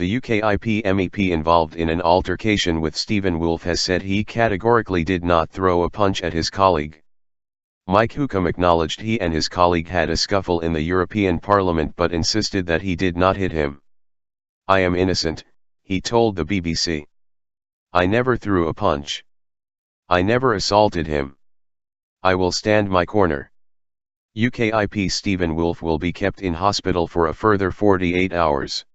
The UKIP MEP involved in an altercation with Steven Woolfe has said he categorically did not throw a punch at his colleague. Mike Hookem acknowledged he and his colleague had a scuffle in the European Parliament but insisted that he did not hit him. "I am innocent," he told the BBC. "I never threw a punch. I never assaulted him. I will stand my corner." UKIP Steven Woolfe will be kept in hospital for a further 48 hours.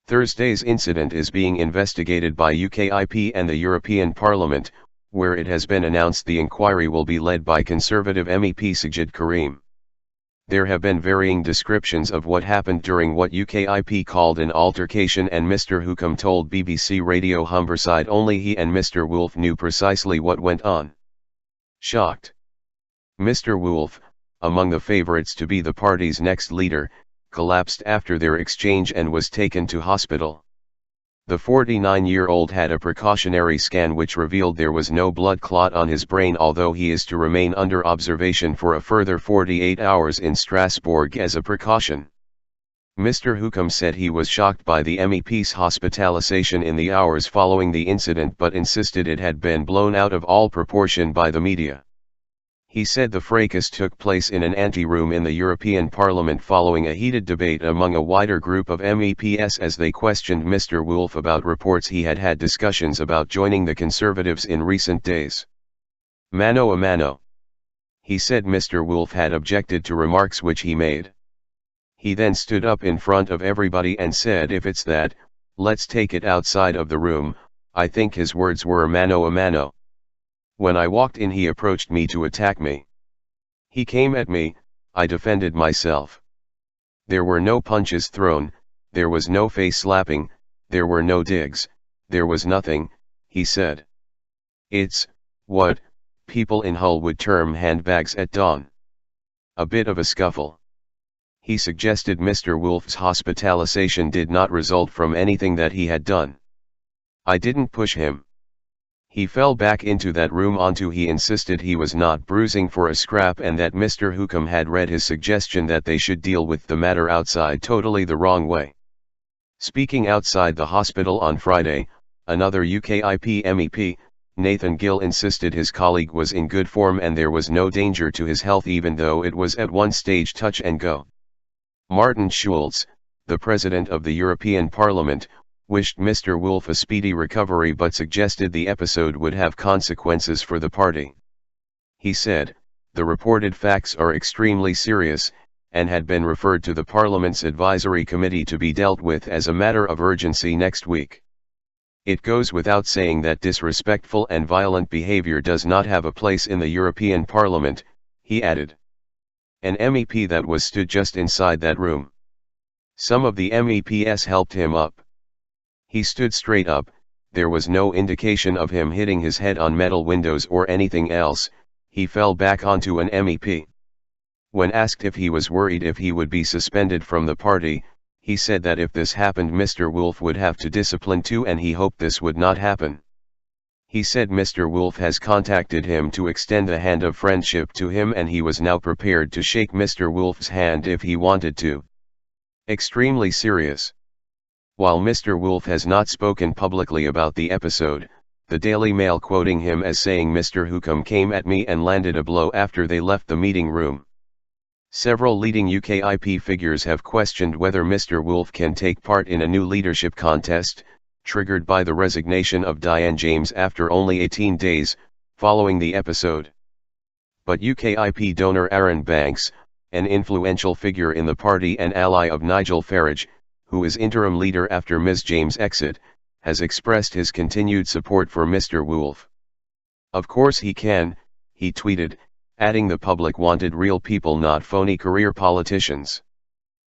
Thursday's incident is being investigated by UKIP and the European Parliament, where it has been announced the inquiry will be led by Conservative MEP Sajjad Karim. There have been varying descriptions of what happened during what UKIP called an altercation, and Mr Hookem told BBC Radio Humberside only he and Mr Woolfe knew precisely what went on. Shocked. Mr Woolfe, among the favourites to be the party's next leader, collapsed after their exchange and was taken to hospital. The 49-year-old had a precautionary scan which revealed there was no blood clot on his brain, although he is to remain under observation for a further 48 hours in Strasbourg as a precaution. Mr Hookem said he was shocked by the MEP's hospitalisation in the hours following the incident but insisted it had been blown out of all proportion by the media. He said the fracas took place in an anteroom in the European Parliament following a heated debate among a wider group of MEPs as they questioned Mr Woolfe about reports he had had discussions about joining the Conservatives in recent days. "Mano a mano," he said. Mr Woolfe had objected to remarks which he made. He then stood up in front of everybody and said, "If it's that, let's take it outside of the room." I think his words were "mano a mano." "When I walked in he approached me to attack me. He came at me, I defended myself. There were no punches thrown, there was no face slapping, there were no digs, there was nothing," he said. "It's what people in Hull would term handbags at dawn. A bit of a scuffle." He suggested Mr Woolfe's hospitalisation did not result from anything that he had done. "I didn't push him. He fell back into that room onto." He insisted he was not bruising for a scrap and that Mr Hookem had read his suggestion that they should deal with the matter outside totally the wrong way. Speaking outside the hospital on Friday, another UKIP MEP, Nathan Gill, insisted his colleague was in good form and there was no danger to his health even though it was at one stage touch and go. Martin Schulz, the president of the European Parliament, wished Mr Woolfe a speedy recovery but suggested the episode would have consequences for the party. He said, "The reported facts are extremely serious, and had been referred to the Parliament's Advisory Committee to be dealt with as a matter of urgency next week. It goes without saying that disrespectful and violent behaviour does not have a place in the European Parliament," he added. An MEP that was stood just inside that room. Some of the MEPs helped him up. He stood straight up, there was no indication of him hitting his head on metal windows or anything else. He fell back onto an MEP. When asked if he was worried if he would be suspended from the party, he said that if this happened Mr Woolfe would have to discipline too and he hoped this would not happen. He said Mr Woolfe has contacted him to extend the hand of friendship to him and he was now prepared to shake Mr Woolfe's hand if he wanted to. Extremely serious. While Mr Woolfe has not spoken publicly about the episode, the Daily Mail quoting him as saying Mr Hookem came at me and landed a blow after they left the meeting room. Several leading UKIP figures have questioned whether Mr Woolfe can take part in a new leadership contest, triggered by the resignation of Diane James after only 18 days, following the episode. But UKIP donor Aaron Banks, an influential figure in the party and ally of Nigel Farage, who is interim leader after Ms James' exit, has expressed his continued support for Mr Woolfe. "Of course he can," he tweeted, adding the public wanted real people not phony career politicians.